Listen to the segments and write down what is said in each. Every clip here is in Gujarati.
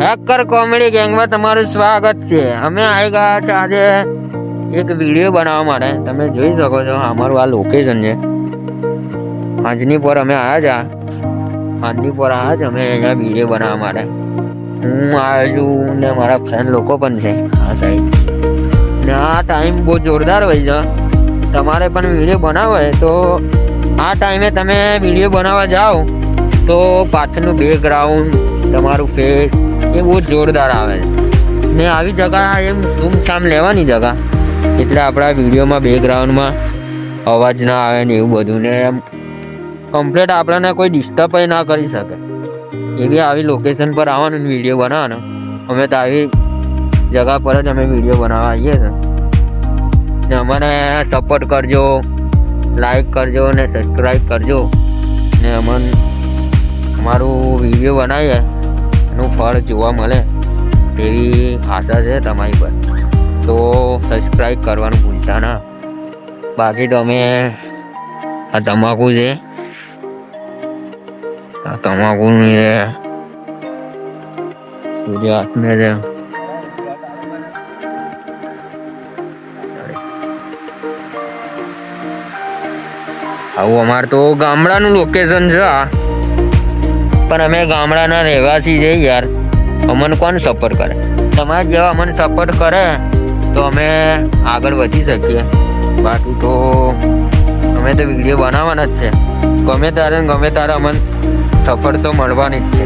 હેકર કોમેડી ગેંગમાં તમારું સ્વાગત છે। અમે આવી ગયા છે આજે એક વિડીયો બનાવવા માટે। તમે જોઈ શકો છો અમારું આ લોકેશન છે। હાંજની પર અમે આવ્યા છે અમે અહીંયા વિડીયો બનાવવા માટે। હું આવ્યો છું ને મારા ફ્રેન્ડ લોકો પણ છે આ સાઈડ। ને આ ટાઈમ બહુ જોરદાર હોય છે। તમારે પણ વિડીયો બનાવવો હોય તો આ ટાઈમે તમે વિડીયો બનાવવા જાઓ તો પાછળનું બેકગ્રાઉન્ડ તમારું ફેસ એ બહુ જોરદાર આવે છે। ને આવી જગા એમ સૂમસામ લેવાની જગા એટલે આપણા વિડીયોમાં બેકગ્રાઉન્ડમાં અવાજ ના આવે ને એવું બધું ને એમ કમ્પ્લીટ આપણને કોઈ ડિસ્ટર્બ ના કરી શકે એવી આવી લોકેશન પર આવવાનું વિડીયો બનાવવાનો। અમે તો આવી જગા પર જ અમે વિડીયો બનાવવા આવીએ છીએ ને અમને સપોર્ટ કરજો, લાઈક કરજો ને સબસ્ક્રાઈબ કરજો ને અમારું વિડીયો બનાવીએ એનું ફળ જોવા મળે તેવી આશા છે તમારી પર। તો સબસ્ક્રાઈબ કરવાનું ભૂલતા ના। બાકી તો અમે આ તમાકુ છે, આ તમાકુનું છે સૂર્ય હાથમે છે। આવું અમારે તો ગામડાનું લોકેશન છે પણ અમે ગામડાના રહેવાસી છે યાર। અમને કોણ સપોર્ટ કરે? તમારે જેવા અમને સપોર્ટ કરે તો અમે આગળ વધી શકીએ। બાકી તો અમે તો વિડીયો બનાવવાના જ છે। ગમે ત્યારે અમને સફળ તો મળવાની જ છે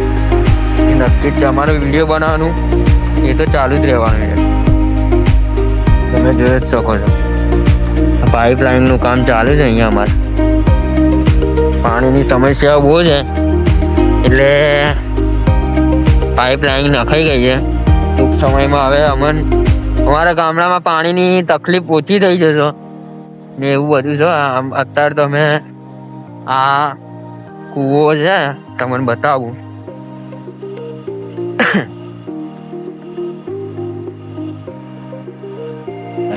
એ નક્કી જ છે। અમારું વિડીયો બનાવવાનું એ તો ચાલુ જ રહેવાનું છે। તમે જોઈ જ શકો છો પાઇપલાઇનનું કામ ચાલુ છે અહીંયા અમારે। પાણીની સમસ્યા બહુ છે એટલે પાઇપલાઇન નખાઈ ગઈ છે। ટૂંક સમયમાં હવે અમારા ગામડામાં પાણીની તકલીફ ઓછી થઈ જશે ને એવું બધું છે। અત્યારે તો અમે આ કૂવો છે તમને બતાવું।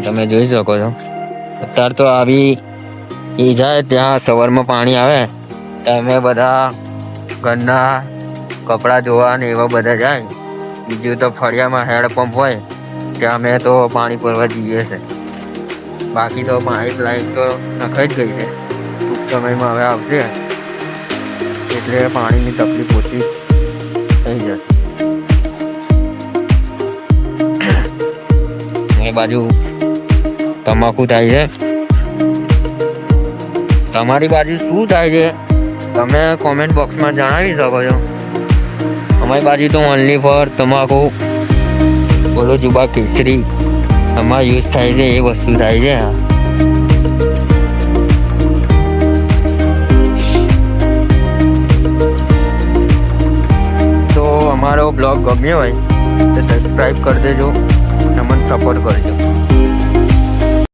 તમે જોઈ શકો છો અત્યારે તો આવી એ જાય ત્યાં સવારમાં પાણી આવે તો અમે બધા ઘરના કપડાં ધોવા ને એવા બધા જાય। બીજું તો ફળિયામાં હેન્ડપંપ હોય ત્યાં અમે તો પાણી ભરવા જઈએ છીએ। બાકી તો પાઇપલાઇન તો નખાઈ જ ગઈ છે। ટૂંક સમયમાં હવે આવશે એટલે પાણીની તકલીફ ઓછી થઈ જશે। એ બાજુ તમાકુ થાય છે। તમારી બાજુ શું થાય છે તમે કોમેન્ટ બોક્સમાં જણાવી શકો છો। અમારી બાજુ તો ઓનલી ફોર તમાકુ બોલો જુબા કેસરી આમાં યુઝ થાય છે એ વસ્તુ થાય છે। તો અમારો બ્લોગ ગમ્યો હોય તો સબસ્ક્રાઈબ કરી દેજો, અમને સપોર્ટ કરજો।